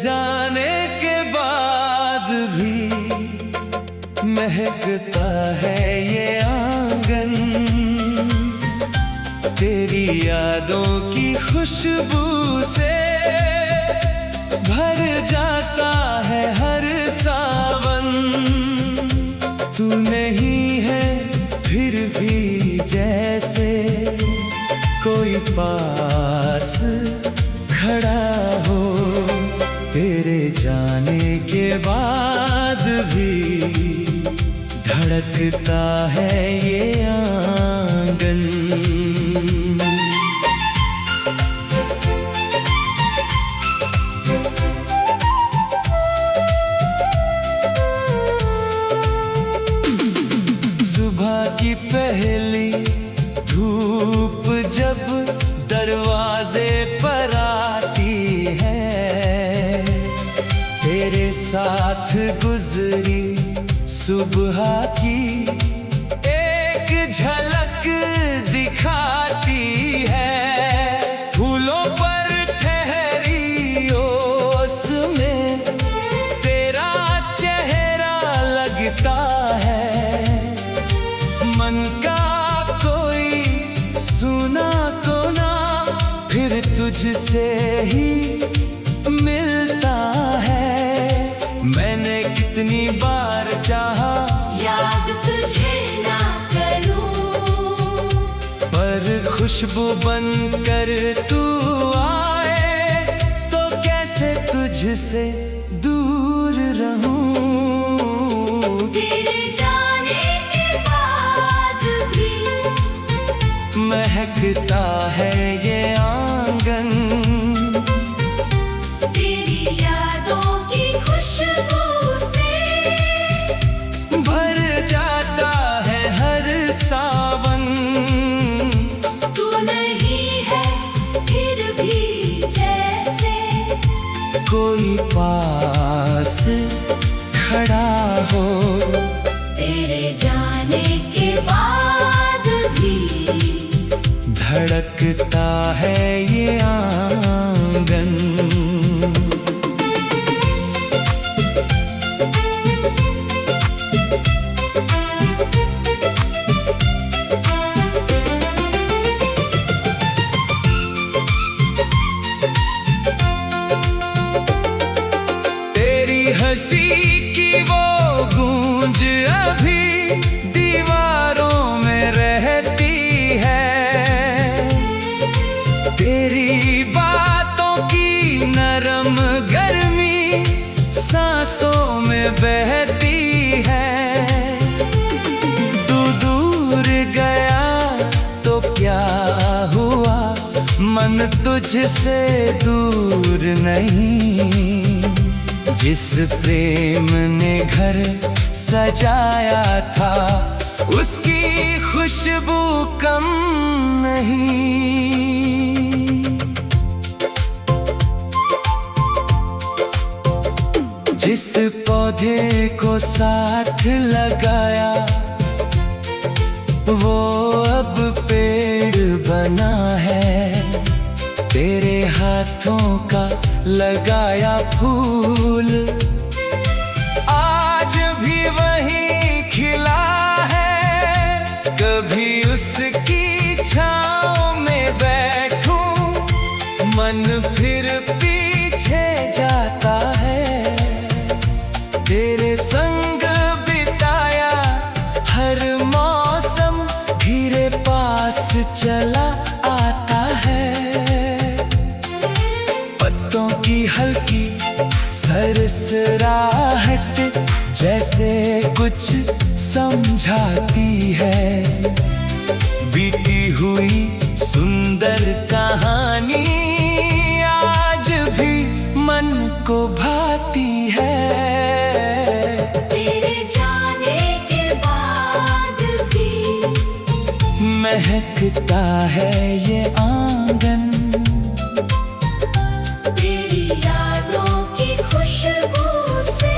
जाने के बाद भी महकता है ये आंगन, तेरी यादों की खुशबू से भर जाता है हर सावन। तू नहीं है फिर भी जैसे कोई पास खड़ा हो, तेरे जाने के बाद भी धड़कता है ये आंगन। सुबह की पहली धूप जब दरवाजे पर आती है, तेरे साथ गुजरी सुबह की एक झलक दिखाती है। फूलों पर ठहरी ओस में तेरा चेहरा लगता है, मन का कोई सुना कोना फिर तुझसे ही मिलता है। मैंने कितनी बार चाहा याद तुझे ना करूं, पर खुशबू बनकर तू आए तो कैसे तुझसे दूर रहूं। तेरे जाने के बाद भी महकता है ये आंगन, तेरी यादों की खुशबू से भर जाता है हर सावन। तू नहीं है फिर भी जैसे कोई पास खड़ा हो, तेरे जाने के बाद भी धड़कता है ये आंगन। तेरी हंसी की वो गूंज अभी दीवारों में रहती है, तेरी बातों की नरम गर्मी सांसों में बहती है। तू दूर गया तो क्या हुआ, मन तुझसे दूर नहीं। जिस प्रेम ने घर सजाया था उसकी खुशबू कम नहीं। जिस पौधे को साथ लगाया वो अब पेड़ बना है, तेरे हाथों का लगाया फूल आज भी वही खिला है। कभी उसकी छाँव में बैठूं मन फिर पीछे जाता है, तेरे संग बिताया हर मौसम धीरे पास चला आता है। पत्तों की हल्की सरसराहट जैसे कुछ समझाती है, बीती हुई सुंदर कहानी आज भी मन को भाती है। तेरे जाने के बाद भी महकता है ये आंगन, तेरी यादों की खुशबू से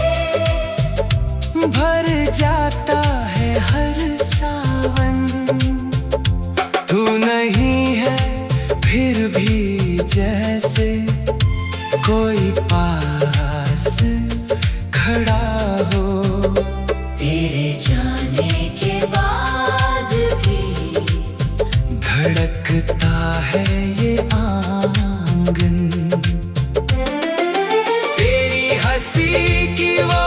भर जाता है हर सावन। तू नहीं है फिर भी जैसे कोई पास है ये आंगन। तेरी हंसी की वो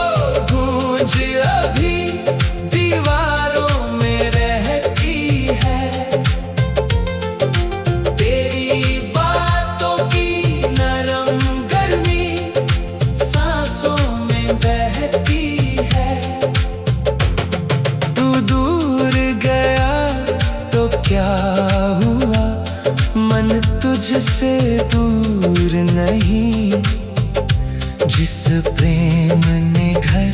गूंज अभी दीवारों में रहती है। तेरी बातों की नरम गर्मी सांसों में बहती है। तू दूर गया तो क्या हुआ, मन तुझसे दूर नहीं। जिस प्रेम ने घर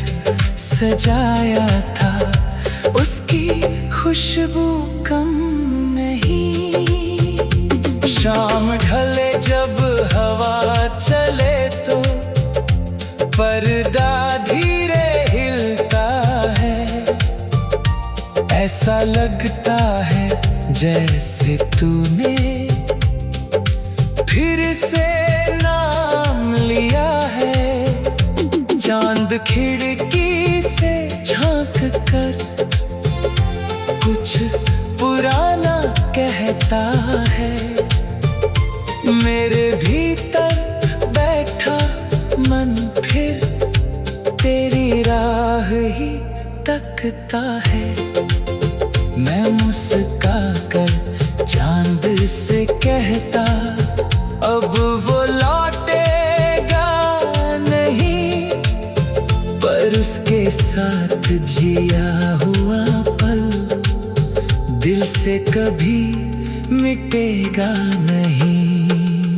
सजाया था उसकी खुशबू कम नहीं। शाम ढले जब हवा चले तो पर्दा धीरे हिलता है। ऐसा लगता है जैसे तूने फिर से नाम लिया है। चांद खिड़की से झांक कर कुछ पुराना कहता है। मेरे भीतर बैठा मन फिर तेरी राह ही तकता है। मैं मुस्का कर चांद से कहता अब वो लौटेगा नहीं। पर उसके साथ जिया हुआ पल दिल से कभी मिटेगा नहीं।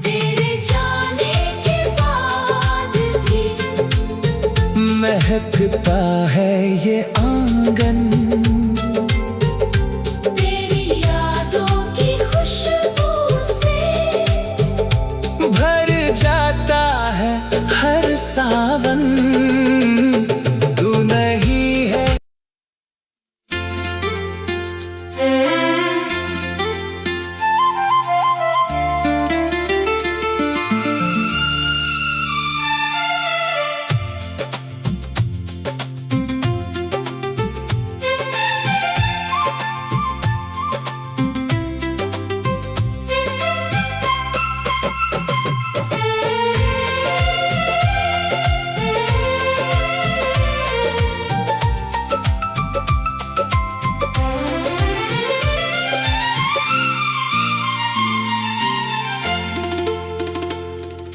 तेरे जाने के बाद भी महकता है ये आंगन। तेरी यादों की खुशबू से भर जाता है हर सावन। तू नहीं है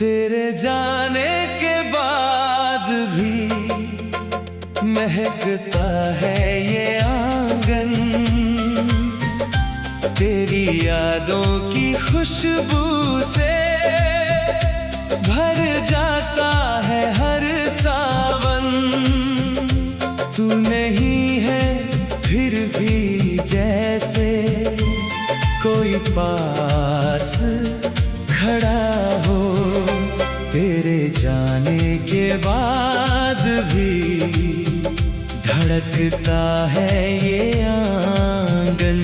तेरे जाने के बाद भी महकता है ये आंगन। तेरी यादों की खुशबू से भर जाता है हर सावन। तू नहीं है फिर भी जैसे कोई पास खड़ा हो। तेरे जाने के बाद भी धड़कता है ये आंगन।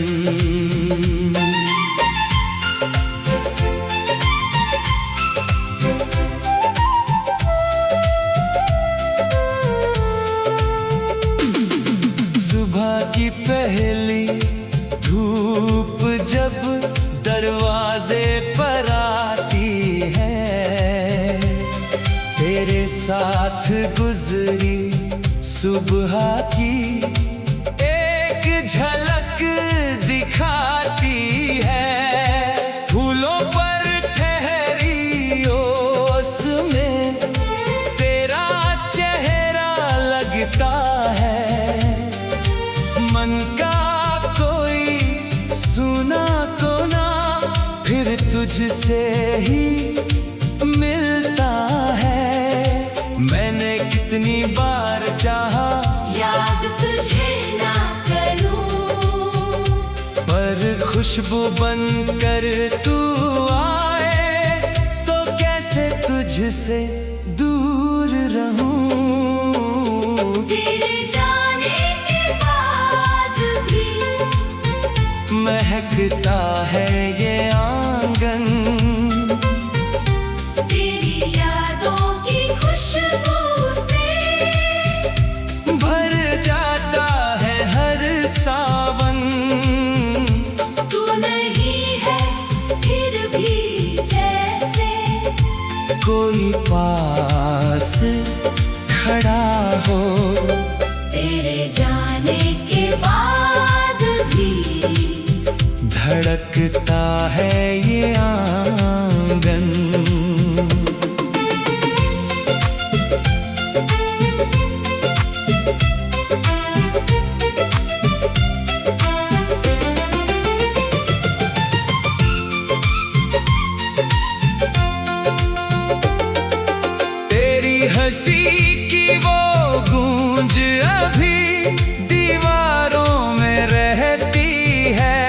सुबह की पहली धूप जब दरवाजे पर आती है। तेरे साथ गुजरी सुबह की एक झलक दिखाती है। फूलों पर ठहरी ओस में तेरा चेहरा लगता है। मन का कोई सुना कोना फिर तुझसे ही मिलता है। मैंने कितनी बार चाहा याद तुझे ना करूं, पर खुशबू बनकर तू आए तो कैसे तुझसे दूर रहूं। तेरे जाने के बाद भी महकता है ये आंगन। तेरी यादों की खुशबू से भर जाता है हर सावन। तू नहीं है महकता है ये आंगन। तेरी हंसी की वो गूंज अभी दीवारों में रहती है।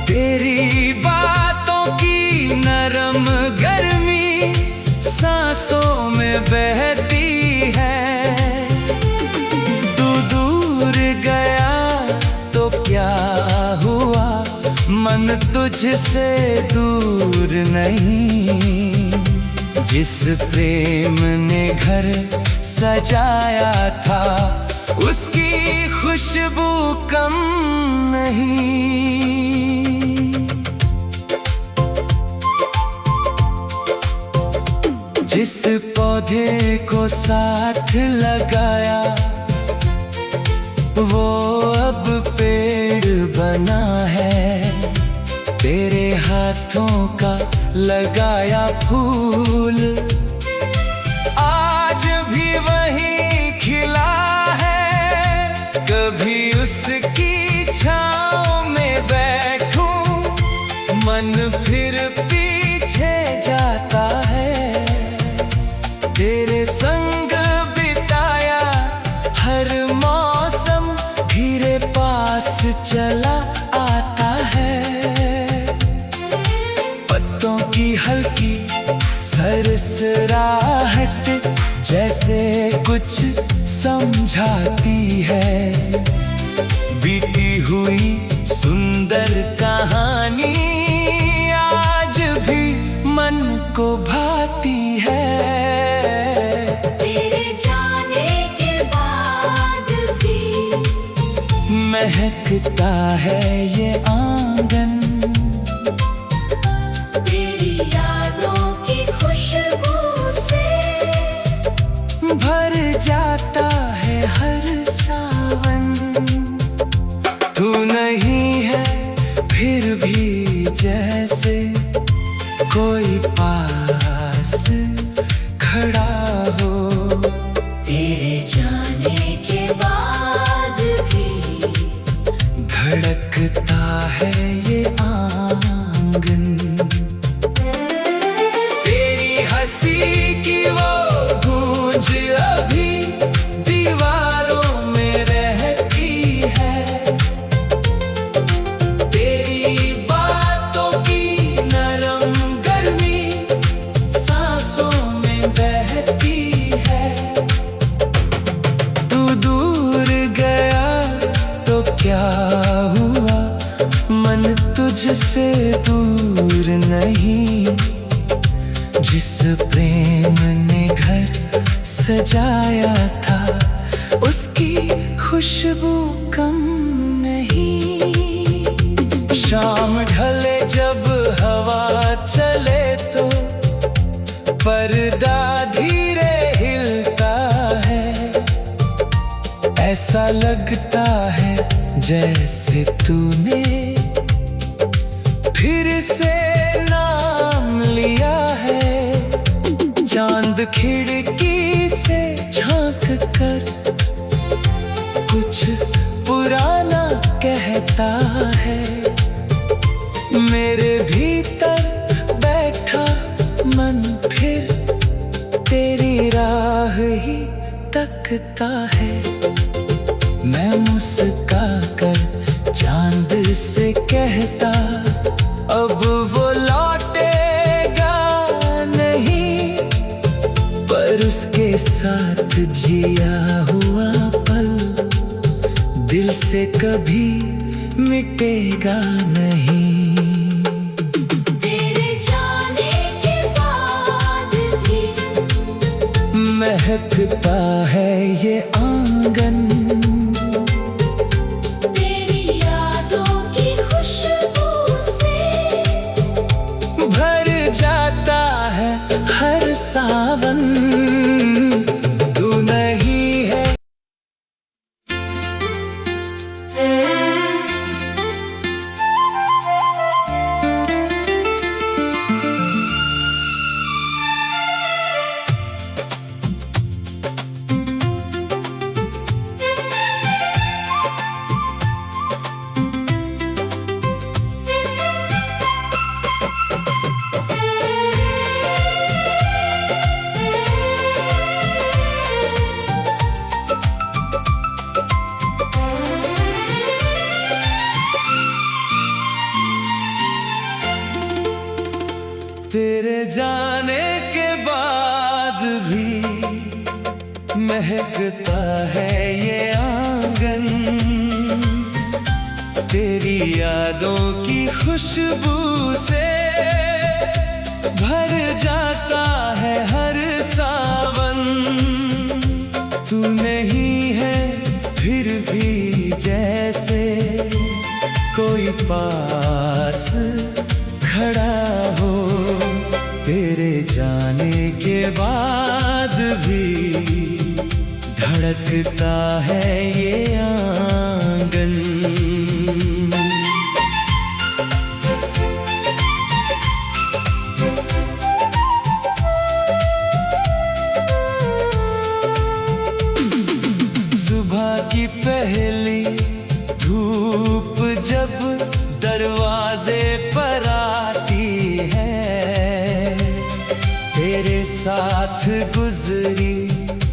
तेरी बातों की नरम गर्मी सांसों में बहती है। तू दूर गया तो क्या हुआ, मन तुझसे दूर नहीं। जिस प्रेम ने घर सजाया था उसकी खुशबू कम नहीं। जिस पौधे को साथ लगाया वो अब पेड़ बना है। तेरे हाथों का लगाया फूल आज भी वही खिला है। कभी उसकी छाँव में बैठूं मन फिर पीछे जाता है। तेरे संग बिताया हर मौसम धीरे पास चला आता है। पत्तों की हल्की सरसराहट जैसे कुछ समझाती है। बीती हुई सुंदर कहानी आज भी मन को भाती है। तेरे जाने के बाद भी महकता है ये आंगन। तेरी यादों की खुशबू से भर जाता है हर सावन। तू नहीं है फिर भी जैसे कोई पास खड़ा हो। तेरे जाने के बाद भी धड़कता है ये आंगन। तेरी हंसी की वो गूंज अभी दीवारों में रहती है। तेरी बातों की नरम गर्मी सांसों में बहती है। तू दूर गया तो क्या हुआ, मन तुझसे दूर नहीं। जिस प्रेम ने घर सजाया था उसकी खुशबू कम नहीं। शाम ढले जब हवा चले तो पर्दा धीरे हिलता है। ऐसा लगता है जैसे तूने फिर से नाम लिया है। चांद खिड़की से झांक कर कुछ पुराना कहता है। मेरे भीतर बैठा मन फिर तेरी राह ही तकता है। मैं मुस्का कर चांद से कहता अब वो लौटेगा नहीं। पर उसके साथ जिया हुआ पल दिल से कभी मिटेगा नहीं। तेरे जाने के बाद भी महकता है ये आंगन। तेरी यादों की खुशबू से भर जाता है हर सावन। तू नहीं है तेरे जाने के बाद भी महकता है ये आंगन, तेरी यादों की खुशबू से भर जाता है हर सावन। तू नहीं है फिर भी जैसे कोई पास खड़ा हो, तेरे जाने के बाद भी धड़कता है ये आंगन। सुबह की पहली धूप जब दरवाजे पर आती है, तेरे साथ गुजरी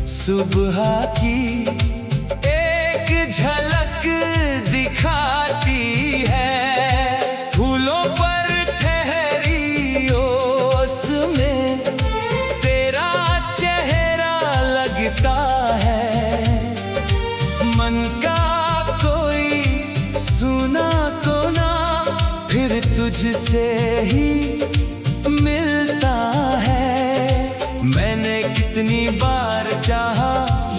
सुबह की एक झलक दिखाती है। फूलों पर ठहरी ओस में तेरा चेहरा लगता है, मन का कोई सुना कोना फिर तुझसे ही मिलता है। मैंने कितनी बार चाहा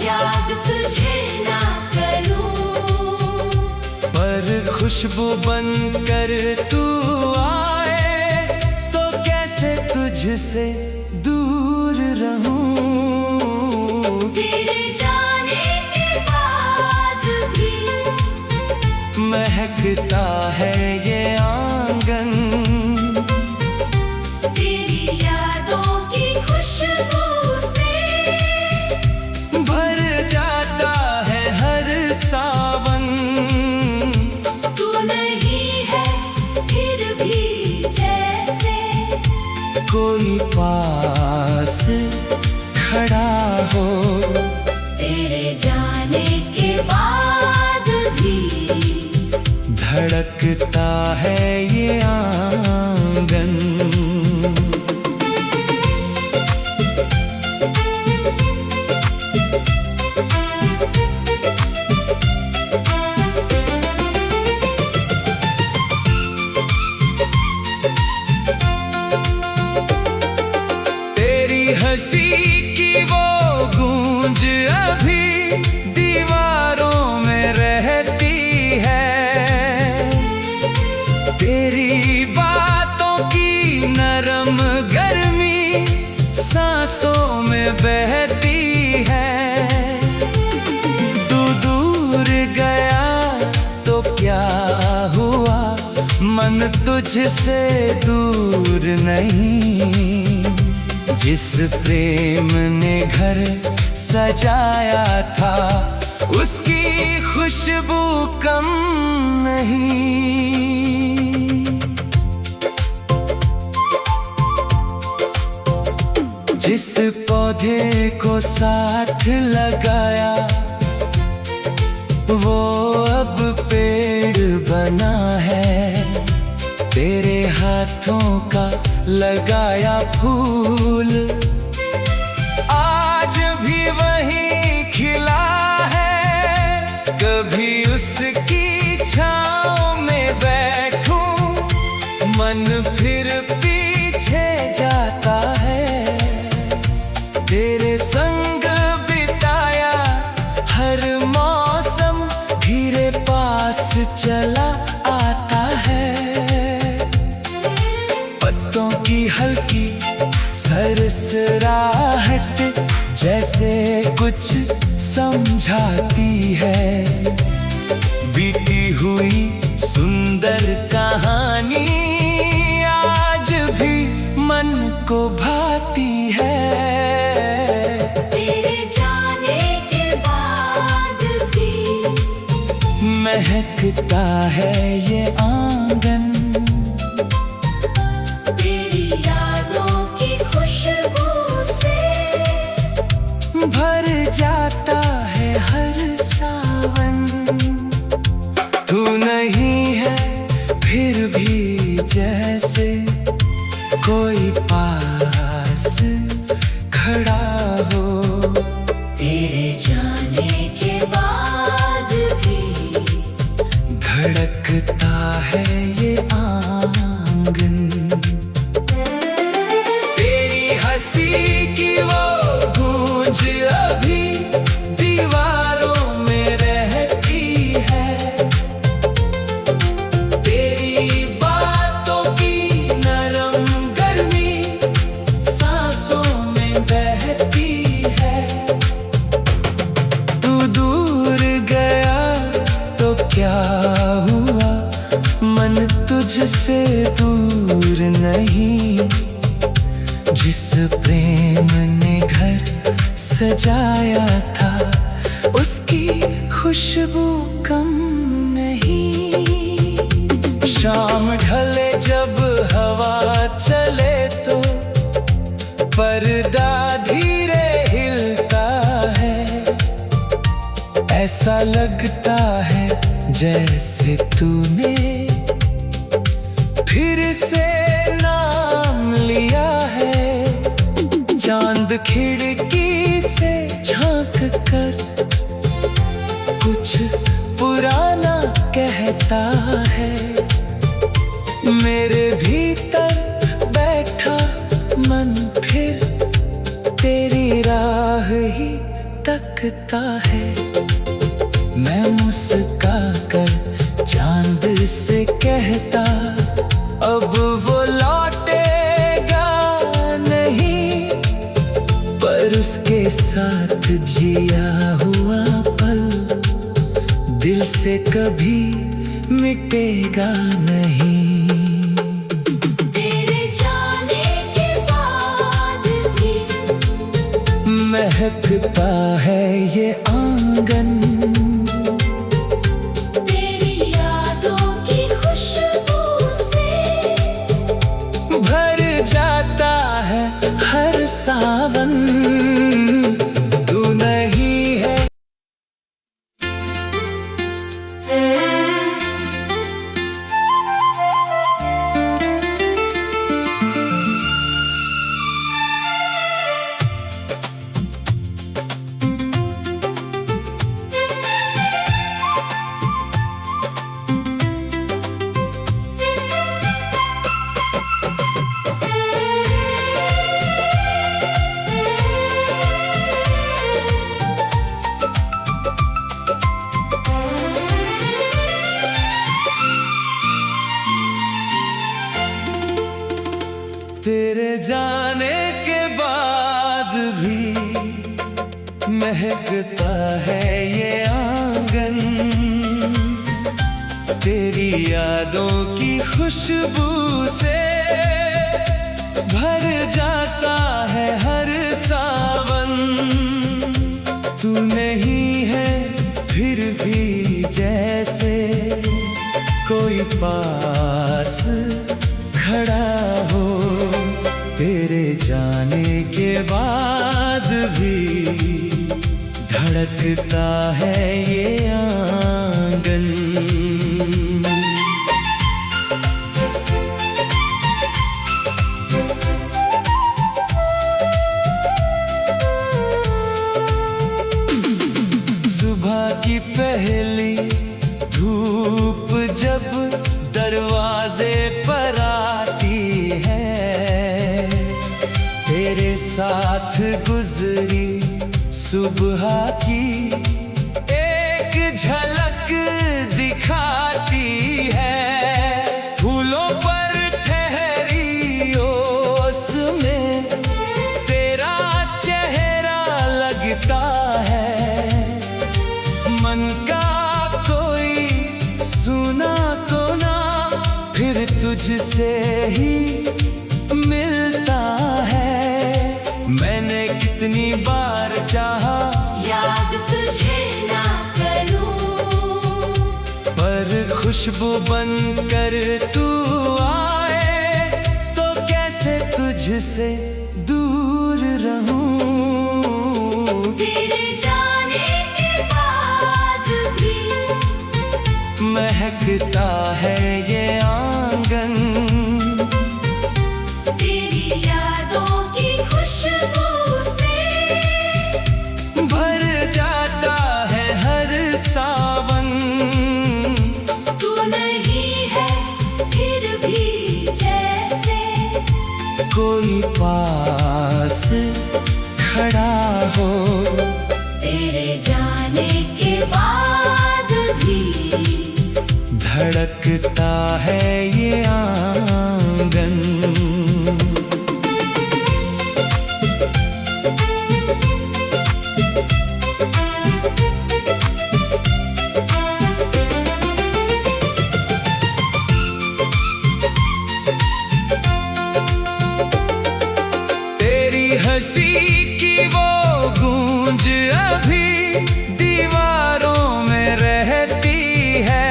याद तुझे ना करूं, पर खुशबू बनकर तू आए तो कैसे तुझसे दूर रहूं। तेरे जाने के बाद भी महकता है ये आंगन, तेरी यादों की खुशबू से भर जाता है हर सावन। तू नहीं है फिर भी जैसे कोई पास खड़ा हो, तेरे जाने के बाद भी धड़कता है ये आंगन। तेरी हंसी की वो गूंज अभी दीवारों में रहती है, तेरी बातों की नरम गर्मी सांसों में बहती है। तू दूर गया तो क्या हुआ, मन तुझसे दूर नहीं। जिस प्रेम ने घर सजाया था उसकी खुशबू कम नहीं। जिस पौधे को साथ लगाया वो अब पेड़ बना है, तेरे हाथों का लगाया फूल आज भी वही खिला है। कभी उसकी छाँव में बैठूं मन फिर पीछे जाता है, तेरे संग बिताया हर मौसम धीरे पास चला आता है। पत्तों की हल्की सरसराहट जैसे कुछ समझाती है, बीती हुई सुंदर कहानी आज भी मन को भाती है। तेरे जाने के बाद भी महकता है ये आंगन, तेरी यादों की खुशबू से भर जाता है हर सावन। तू नहीं है फिर भी जैसे कोई है ये आंगन। तेरी हंसी की वो गूंज अभी दीवारों में रहती है। तेरी बातों की नरम गर्मी सांसों में बहती है। तू दूर गया तो क्या हुआ, मन तुझसे दूर नहीं। जिस प्रेम ने घर सजाया था उसकी खुशबू कम नहीं। शाम ढले जब हवा चले तो पर्दा धीरे हिलता है। ऐसा लगता है जैसे तूने फिर से नाम लिया है। चांद खिड़की से झांक कर कुछ पुराना कहता है। मेरे भीतर बैठा मन फिर तेरी राह ही तकता है। मैं मुस्का कर चांद से कहता अब वो लौटेगा नहीं। पर उसके साथ जिया हुआ पल दिल से कभी मिटेगा नहीं। तेरे जाने के बाद भी महकता है ये आंगन। तेरी यादों की खुशबू से भर जाता है हर सावन। तू नहीं है तेरे जाने के बाद भी महकता है ये आंगन। तेरी यादों की खुशबू से भर जाता है हर सावन। तू नहीं है फिर भी जैसे कोई पास खड़ा हो। तेरे जाने के बाद भी धड़कता है ये आंगन। सुबह की पहली धूप जब दरवाजे पर आती है। तेरे साथ गुजरी सुबह की एक झलक दिखाती है। फूलों पर ठहरी ओस में तेरा चेहरा लगता है। मन का कोई सुना कोना फिर तुझसे ही मिलता है। मैंने कितनी बार चाहा याद तुझे ना करूं, पर खुशबू बनकर तू आए तो कैसे तुझसे दूर रहूं। तेरे जाने के बाद भी महकता है ये आंगन। तेरी यादों की खुशबू से भर जाता है हर सावन। तू नहीं है धड़कता है ये आंगन। तेरी हंसी की वो गूंज अभी दीवारों में रहती है।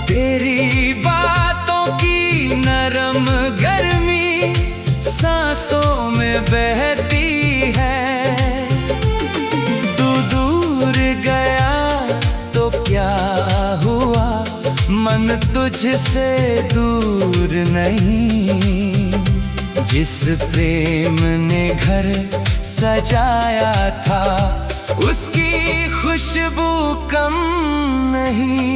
तेरी बातों की नरम गर्मी सांसों में बहती है। तू दूर गया तो क्या हुआ, मन तुझसे दूर नहीं। जिस प्रेम ने घर सजाया था उसकी खुशबू कम नहीं।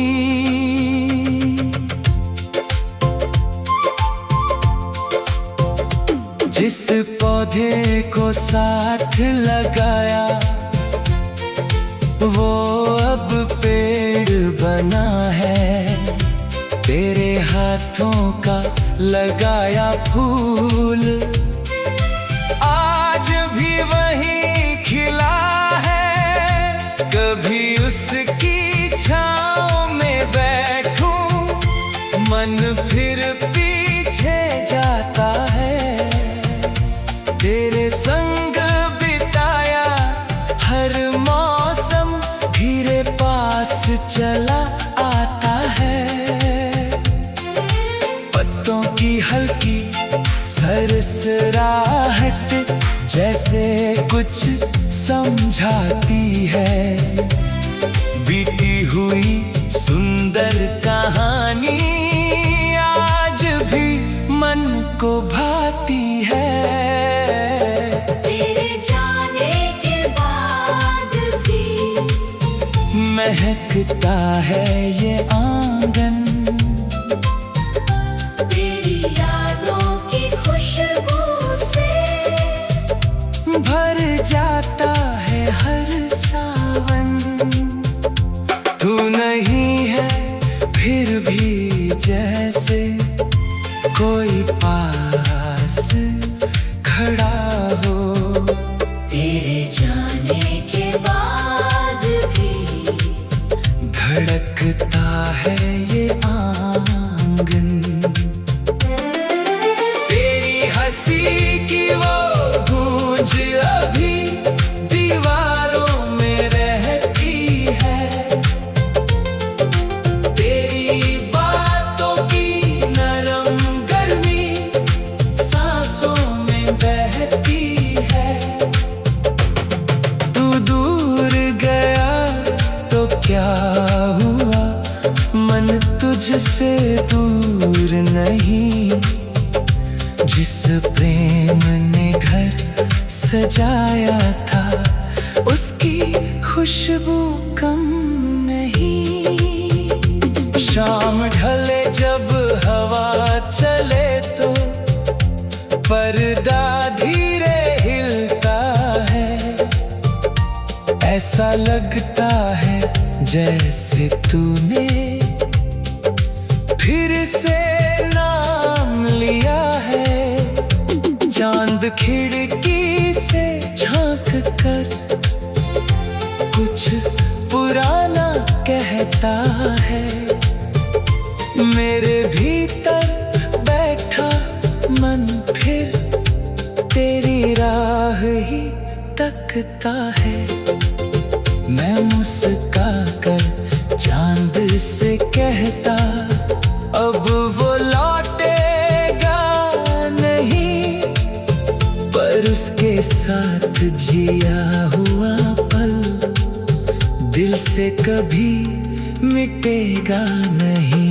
जिस पौधे को साथ लगाया वो अब पेड़ बना है। तेरे हाथों का लगाया फूल आज भी वही खिला है। कभी उसकी छाँव में बैठूं मन फिर पीछे जाता है। तेरे संग बिताया हर मौसम धीरे पास चला आता है। पत्तों की हल्की सरसराहट जैसे कुछ समझाती है। बीती हुई सुंदर कहानी आज भी मन को भाती है। तेरे जाने के बाद भी महकता है ये आंगन। भर जाता है हर सावन। तू नहीं है फिर भी जैसे कोई पास खड़ा हो। तेरे जाने के बाद भी धड़कता है ये आंगन। तेरी हंसी की वो गूंज अभी दीवारों में रहती है। तेरी बातों की नरम गर्मी सांसों में बहती है। तू दूर गया तो क्या हुआ, मन तुझसे दूर नहीं। जिस प्रेम ने घर सजाया था उसकी खुशबू कम नहीं। शाम ढले जब हवा चले तो पर्दा धीरे हिलता है। ऐसा लगता है जैसे तूने फिर से नाम लिया है। चांद खिड़की से झांक कर कुछ पुराना कहता है। मेरे भीतर बैठा मन फिर तेरी राह ही तकता है। मैं मुस्का कर चांद से कहता अब वो लौटेगा नहीं। पर उसके साथ जिया हुआ पल दिल से कभी मिटेगा नहीं।